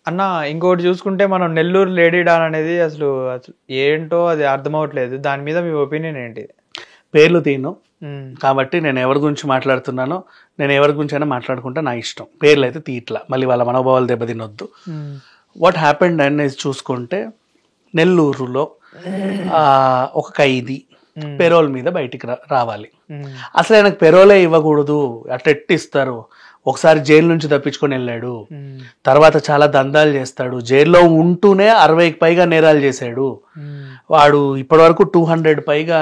అన్న ఇంకోటి చూసుకుంటే మనం నెల్లూరు లేడీ డాన్ అనేది అసలు ఏంటో అది అర్థం అవ్వట్లేదు. దాని మీద మీ ఒపీనియన్ ఏంటి? పేర్లు తీను కాబట్టి నేను ఎవరి గురించి మాట్లాడుతున్నానో నేను ఎవరి గురించి అయినా మాట్లాడుకుంటా, నా ఇష్టం. పేర్లు అయితే తీట్లా, మళ్ళీ వాళ్ళ మనోభావాలు దెబ్బతినొద్దు. వాట్ హ్యాపెండ్ అనేది చూసుకుంటే, నెల్లూరులో ఒక ఖైదీ పెరోల్ మీద బయటికి రావాలి. అసలు ఆయనకు పెరోలే ఇవ్వకూడదు, అట్లా ఎట్టిస్తారు. ఒకసారి జైలు నుంచి తప్పించుకొని వెళ్ళాడు, తర్వాత చాలా దందాలు చేస్తాడు, జైల్లో ఉంటూనే 60కి పైగా నేరాలు చేశాడు వాడు. ఇప్పటి వరకు 200 పైగా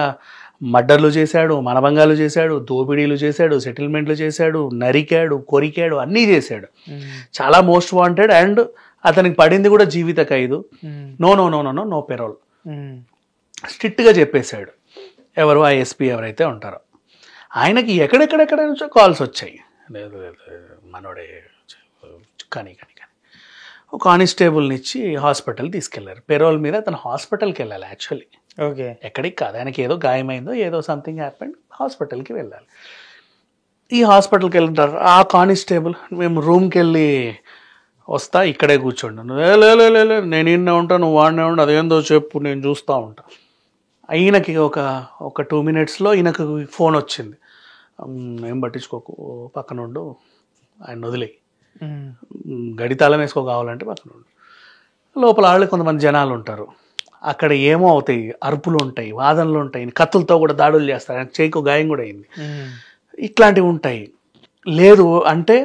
మర్డర్లు చేశాడు, మనభంగాలు చేశాడు, దోపిడీలు చేశాడు, సెటిల్మెంట్లు చేశాడు, నరికాడు, కొరికాడు, అన్నీ చేశాడు. చాలా మోస్ట్ వాంటెడ్. అండ్ అతనికి పడింది కూడా జీవిత ఖైదు. No no no no no no parole స్ట్రిక్ట్గా చెప్పేశాడు ఎవరు ఆ ఎస్పీ ఎవరైతే ఉంటారో. ఆయనకి ఎక్కడెక్కడెక్కడ నుంచో కాల్స్ వచ్చాయి, లేదు మనోడే కానీ కానీ కానీ ఒక కానిస్టేబుల్ని ఇచ్చి హాస్పిటల్ తీసుకెళ్లారు. పెరోల్ మీద తను హాస్పిటల్కి వెళ్ళాలి యాక్చువల్లీ. ఓకే, ఎక్కడికి కాదు, ఆయనకి ఏదో గాయమైందో ఏదో సంథింగ్ హ్యాపెండ్, హాస్పిటల్కి వెళ్ళాలి. ఈ హాస్పిటల్కి వెళ్ళింటారు. ఆ కానిస్టేబుల్ మేము రూమ్కి వెళ్ళి వస్తా, ఇక్కడే కూర్చోండి. లే నేను ఈయనే ఉంటాను, నువ్వు వాడినే ఉండు, అదేందో చెప్పు నేను చూస్తూ ఉంటా. ఈయనకి ఒక 2 minutesలో ఈయనకు ఫోన్ వచ్చింది. ఏం పట్టించుకోకు, పక్కన ఉండు, ఆయన వదిలేయి, గడితాళం వేసుకో కావాలంటే పక్కన ఉండు. లోపల వాళ్ళు కొంతమంది జనాలు ఉంటారు. అక్కడ ఏమో అవుతాయి, అరుపులు ఉంటాయి, వాదనలు ఉంటాయి, కత్తులతో కూడా దాడులు చేస్తారు. ఆయన చేయికో గాయం కూడా అయింది. ఇట్లాంటివి ఉంటాయి. లేదు అంటే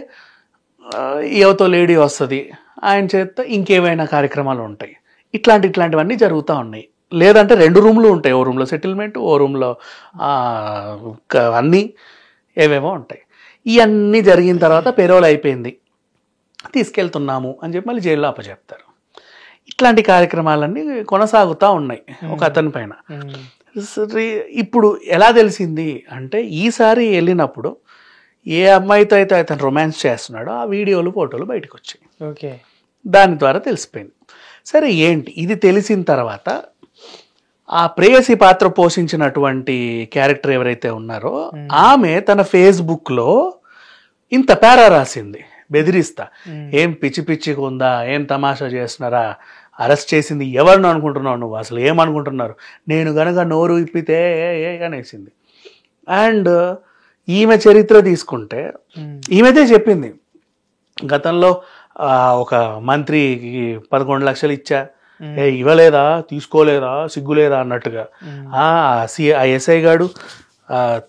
ఎవతో లేడీ వస్తుంది, ఆయన చేత ఇంకేమైనా కార్యక్రమాలు ఉంటాయి. ఇట్లాంటివన్నీ జరుగుతూ ఉన్నాయి. లేదంటే 2 రూమ్లు ఉంటాయి, ఓ రూమ్లో సెటిల్మెంట్, ఓ రూమ్లో అన్నీ ఏవేమో ఉంటాయి. ఇవన్నీ జరిగిన తర్వాత పెరోల్ అయిపోయింది, తీసుకెళ్తున్నాము అని చెప్పి మళ్ళీ జైల్లో అప్పచెప్తారు. ఇట్లాంటి కార్యక్రమాలన్నీ కొనసాగుతూ ఉన్నాయి ఒక అతని పైన. ఇప్పుడు ఎలా తెలిసింది అంటే, ఈసారి వెళ్ళినప్పుడు ఏ అమ్మాయితో అయితే అతను రొమాన్స్ చేస్తున్నాడో ఆ వీడియోలు ఫోటోలు బయటకు వచ్చాయి. ఓకే, దాని ద్వారా తెలిసిపోయింది. సరే ఏంటి ఇది తెలిసిన తర్వాత ఆ ప్రేయసి పాత్ర పోషించినటువంటి క్యారెక్టర్ ఎవరైతే ఉన్నారో ఆమె తన ఫేస్బుక్లో ఇంత పేరా రాసింది, బెదిరిస్తా, ఏం పిచ్చి పిచ్చిగా ఉందా, ఏం తమాషా చేస్తున్నారా, అరెస్ట్ చేసింది ఎవరిని అనుకుంటున్నావు నువ్వు, అసలు ఏమనుకుంటున్నారు, నేను గనక నోరు ఇప్పితే అనేసింది. అండ్ ఈమె చరిత్ర తీసుకుంటే ఈమెదే చెప్పింది, గతంలో ఒక మంత్రికి 11 లక్షలు ఇచ్చా, ఇవ్వలేదా, తీసుకోలేదా, సిగ్గులేదా అన్నట్టుగా. ఆ ఎస్ఐ గాడు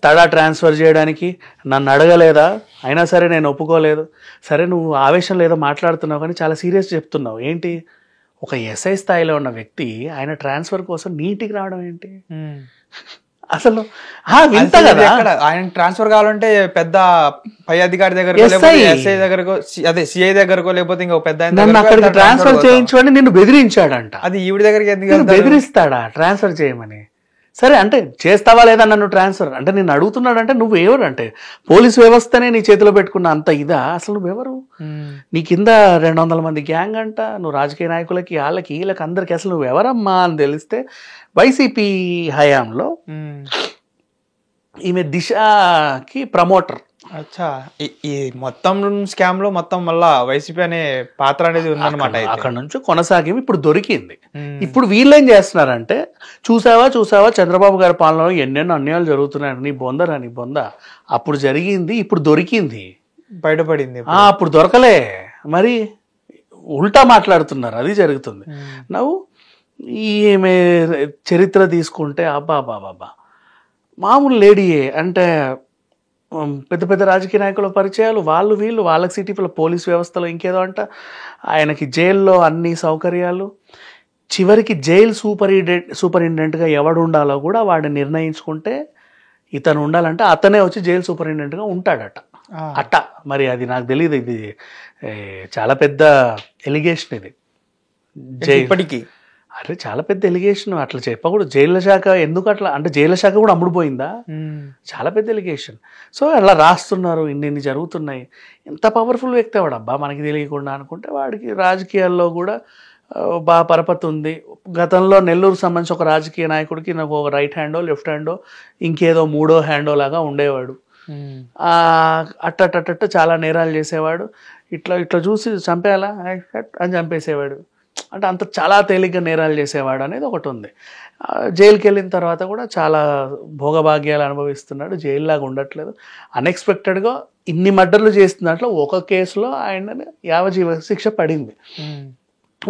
తడా ట్రాన్స్ఫర్ చేయడానికి నన్ను అడగలేదా, అయినా సరే నేను ఒప్పుకోలేదు. సరే నువ్వు ఆవేశం లేదో మాట్లాడుతున్నావు కానీ చాలా సీరియస్ చెప్తున్నావు ఏంటి, ఒక ఎస్ఐ స్థాయిలో ఉన్న వ్యక్తి ఆయన ట్రాన్స్ఫర్ కోసం నీటికి రావడం ఏంటి అసలు? వింత కదా, ఆయన ట్రాన్స్ఫర్ కావాలంటే పెద్ద పై అధికారి దగ్గర, ఎస్ఐ దగ్గరకో, అదే సిఐ దగ్గరకో, లేకపోతే ఇంకో పెద్ద అక్కడికి ట్రాన్స్ఫర్ చేయించమని నిన్ను బెదిరించాడంట. అది ఈవిడ దగ్గరికి ఎందుకు బెదిరిస్తాడా ట్రాన్స్ఫర్ చేయమని? సరే అంటే చేస్తావా లేదా నన్ను ట్రాన్స్ఫర్ అంటే, నేను అడుగుతున్నాడంటే నువ్వు ఎవరు అంటే, పోలీసు వ్యవస్థనే నీ చేతిలో పెట్టుకున్న అంత ఇదా అసలు? నువ్వెవరు? నీ కింద 200 మంది గ్యాంగ్ అంట, నువ్వు రాజకీయ నాయకులకి వాళ్ళకి వీళ్ళకి అందరికి అసలు నువ్వు ఎవరమ్మా అని తెలిస్తే, వైసీపీ హయాంలో ఈమె దిశకి ప్రమోటర్. అచ్చా, ఈ మొత్తం స్కామ్ లో మొత్తం మళ్ళా వైసీపీ అనే పాత్ర అనేది ఉందన్నమాట. అక్కడ నుంచి కొనసాగి ఇప్పుడు దొరికింది. ఇప్పుడు వీళ్ళు ఏం చేస్తున్నారంటే, చూసావా చంద్రబాబు గారి పాలనలో ఎన్నెన్నో అన్యాయాలు జరుగుతున్నాయి, నీ బొంద అప్పుడు జరిగింది, ఇప్పుడు దొరికింది, బయటపడింది. అప్పుడు దొరకలే, మరి ఉల్టా మాట్లాడుతున్నారు, అది జరుగుతుంది. నువ్వు ఈమె చరిత్ర తీసుకుంటే అబ్బా మామూలు లేడీయే అంటే, పెద్ద పెద్ద రాజకీయ నాయకుల పరిచయాలు, వాళ్ళు వీళ్ళు, వాళ్ళకి సిటీలో పోలీస్ వ్యవస్థలో ఇంకేదో అంట, ఆయనకి జైల్లో అన్ని సౌకర్యాలు, చివరికి జైలు సూపరింటెండెంట్గా ఎవడు ఉండాలో కూడా వాడిని నిర్ణయించుకుంటే, ఇతను ఉండాలంటే అతనే వచ్చి జైలు సూపరింటెండెంట్గా ఉంటాడట. మరి అది నాకు తెలియదు, ఇది చాలా పెద్ద ఎలిగేషన్ ఇది. ఇప్పటికీ అరే చాలా పెద్ద ఎలిగేషన్, అట్లా చెప్పకూడదు. జైళ్ళ శాఖ ఎందుకు అట్లా అంటే, జైళ్ళ శాఖ కూడా అమ్ముడుపోయిందా? చాలా పెద్ద ఎలిగేషన్. సో అలా రాస్తున్నారు, ఇన్ని జరుగుతున్నాయి. ఎంత పవర్ఫుల్ వ్యక్తి వాడబ్బా మనకి తెలియకుండా అనుకుంటే, వాడికి రాజకీయాల్లో కూడా బాగా పరపతి ఉంది. గతంలో నెల్లూరు సంబంధించి ఒక రాజకీయ నాయకుడికి నాకు ఒక రైట్ హ్యాండో లెఫ్ట్ హ్యాండో ఇంకేదో 3వ హ్యాండో లాగా ఉండేవాడు. అట్ట చాలా నేరాలు చేసేవాడు. ఇట్లా చూసి చంపేయాలా అని చంపేసేవాడు. అంటే అంత చాలా తేలిగ్గా నేరాలు చేసేవాడు అనేది ఒకటి ఉంది. జైలుకి వెళ్ళిన తర్వాత కూడా చాలా భోగభాగ్యాలు అనుభవిస్తున్నాడు. జైల్లాగా ఉండట్లేదు. అన్ఎక్స్పెక్టెడ్గా ఇన్ని మర్డర్లు చేసిన దాంట్లో ఒక కేసులో ఆయన యావజీవ శిక్ష పడింది.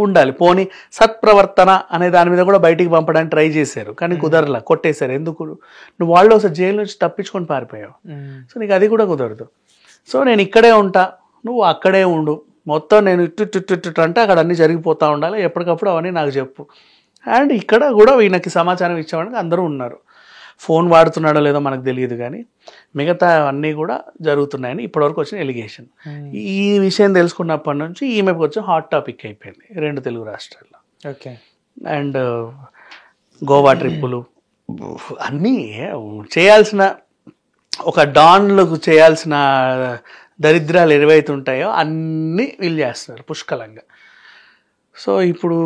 ఉండాలి పోనీ సత్ప్రవర్తన అనే దాని మీద కూడా బయటికి పంపడానికి ట్రై చేశారు, కానీ కుదరలా, కొట్టేశారు. ఎందుకు? నువ్వు వాళ్ళు ఒకసారి జైలు నుంచి తప్పించుకొని పారిపోయావు, సో నీకు అది కూడా కుదరదు. సో నేను ఇక్కడే ఉంటా, నువ్వు అక్కడే ఉండు, మొత్తం నేను ఇట్టు అంటే అక్కడ అన్నీ జరిగిపోతూ ఉండాలి, ఎప్పటికప్పుడు అవన్నీ నాకు చెప్పు. అండ్ ఇక్కడ కూడా ఈయనకి సమాచారం ఇచ్చేవాడికి అందరూ ఉన్నారు. ఫోన్ వాడుతున్నాడో లేదో మనకు తెలియదు, కానీ మిగతా అన్నీ కూడా జరుగుతున్నాయని ఇప్పటివరకు వచ్చిన ఎలిగేషన్. ఈ విషయం తెలుసుకున్నప్పటి నుంచి ఈమెకు వచ్చి హాట్ టాపిక్ అయిపోయింది 2 తెలుగు రాష్ట్రాల్లో. ఓకే. అండ్ గోవా ట్రిప్పులు అన్నీ చేయాల్సిన, ఒక డాన్లకు చేయాల్సిన దరిద్రాలు ఏవైతే ఉంటాయో అన్నీ వీళ్ళు చేస్తున్నారు పుష్కలంగా. సో ఇప్పుడు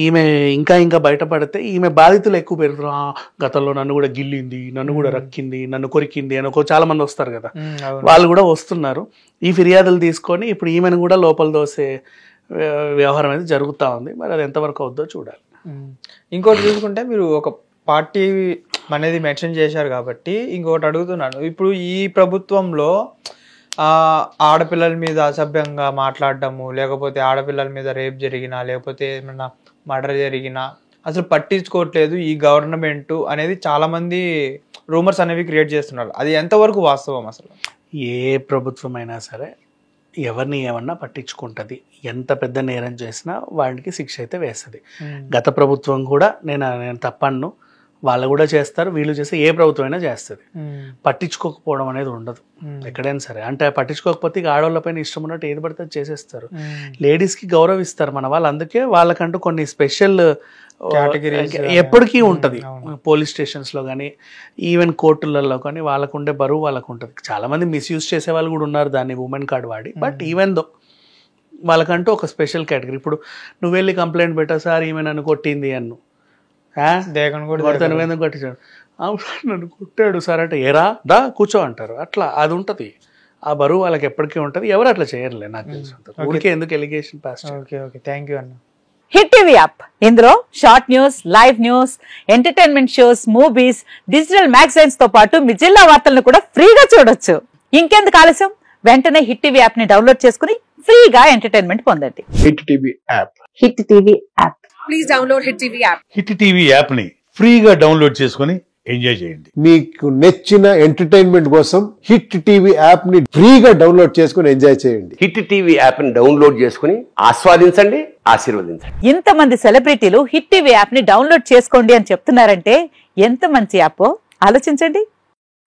ఈమె ఇంకా బయటపడితే ఈమె బాధితులు ఎక్కువ పెరుగుతారు. గతంలో నన్ను కూడా గిల్లింది, నన్ను కూడా రక్కింది, నన్ను కొరికింది అని చాలా మంది వస్తారు కదా, వాళ్ళు కూడా వస్తున్నారు. ఈ ఫిర్యాదులు తీసుకొని ఇప్పుడు ఈమెను కూడా లోపల దోసే వ్యవహారం అనేది జరుగుతూ ఉంది. మరి అది ఎంతవరకు అవుద్దో చూడాలి. ఇంకోటి చూసుకుంటే మీరు ఒక పార్టీ అనేది మెన్షన్ చేశారు కాబట్టి ఇంకొకటి అడుగుతున్నాను. ఇప్పుడు ఈ ప్రభుత్వంలో ఆడపిల్లల మీద అసభ్యంగా మాట్లాడటము, లేకపోతే ఆడపిల్లల మీద రేప్ జరిగినా, లేకపోతే ఏమన్నా మర్డర్ జరిగినా అసలు పట్టించుకోవట్లేదు ఈ గవర్నమెంట్ అనేది చాలా మంది రూమర్స్ అనేవి క్రియేట్ చేస్తున్నారు. అది ఎంతవరకు వాస్తవం? అసలు ఏ ప్రభుత్వం అయినా సరే ఎవరిని ఏమన్నా పట్టించుకుంటుంది, ఎంత పెద్ద నేరం చేసినా వాడికి శిక్ష అయితే వేస్తుంది. గత ప్రభుత్వం కూడా నేను తప్పను, వాళ్ళు కూడా చేస్తారు, వీళ్ళు చేస్తే ఏ ప్రభుత్వం అయినా చేస్తుంది. పట్టించుకోకపోవడం అనేది ఉండదు ఎక్కడైనా సరే. అంటే పట్టించుకోకపోతే ఆడవాళ్ళపైన ఇష్టం ఉన్నట్టు ఏది పడితే చేసేస్తారు. లేడీస్కి గౌరవిస్తారు మన వాళ్ళు, అందుకే వాళ్ళకంటూ కొన్ని స్పెషల్ ఎప్పటికీ ఉంటుంది. పోలీస్ స్టేషన్స్లో కానీ ఈవెన్ కోర్టులలో కానీ వాళ్ళకు ఉండే బరువు వాళ్ళకు ఉంటుంది. చాలామంది మిస్యూజ్ చేసే వాళ్ళు కూడా ఉన్నారు దాన్ని, ఉమెన్ కార్డ్ వాడి. బట్ ఈవెన్ దో వాళ్ళకంటూ ఒక స్పెషల్ కేటగిరీ. ఇప్పుడు నువ్వు వెళ్ళి కంప్లైంట్ పెట్టా, సార్ ఈమె నన్ను కొట్టింది అన్ను, కొట్టించాడు, నన్ను కొట్టాడు సార్ అంటే ఏరా దా కూర్చో అంటారు. అట్లా అది ఉంటుంది, ఆ బరువు వాళ్ళకి ఎప్పటికీ ఉంటుంది. ఎవరు అట్లా చేయరులే నాకు తెలుసు. ఊరికే ఎందుకు allegation pass. Okay okay, thank you అన్న. హిట్ టీవీ యాప్, ఇందులో short news, live news, entertainment shows, movies, digital magazines తో పాటు మీ జిల్లా వార్తలను కూడా ఫ్రీగా చూడొచ్చు. ఇంకెందుకు ఆలస్యం, వెంటనే హిట్ టీవీ యాప్ ని డౌన్లోడ్ చేసుకుని ఫ్రీగా ఎంటర్టైన్మెంట్ పొందండి. Hit TV app, hit TV app, please download hit TV app. Hit TV app ని ఫ్రీగా డౌన్లోడ్ చేసుకుని ఎంజాయ్ చేయండి. మీకు నచ్చిన ఎంటర్టైన్మెంట్ కోసం హిట్ టీవీ యాప్ ని ఫ్రీగా డౌన్లోడ్ చేసుకుని ఎంజాయ్ చేయండి. హిట్ టీవీ యాప్ ని డౌన్లోడ్ చేసుకుని ఆస్వాదించండి, ఆశీర్వదించండి. ఇంతమంది సెలబ్రిటీలు హిట్ టీవీ యాప్ ని డౌన్లోడ్ చేసుకోండి అని చెప్తున్నారంటే ఎంత మంచి యాప్ ఆలోచించండి.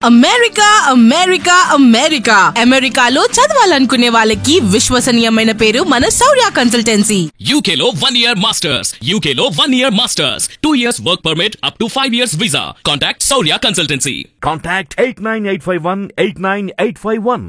అమెరికా అమెరికా అమెరికా అమెరికాలో చదవాలనుకునే వాళ్ళకి విశ్వసనీయమైన పేరు మన శౌర్య కన్సల్టెన్సీ. UK లో 1 year masters, UK లో 1 year masters, 2 years work permit up to 5 years visa. Contact Shaurya Consultancy. Contact 89851 89851.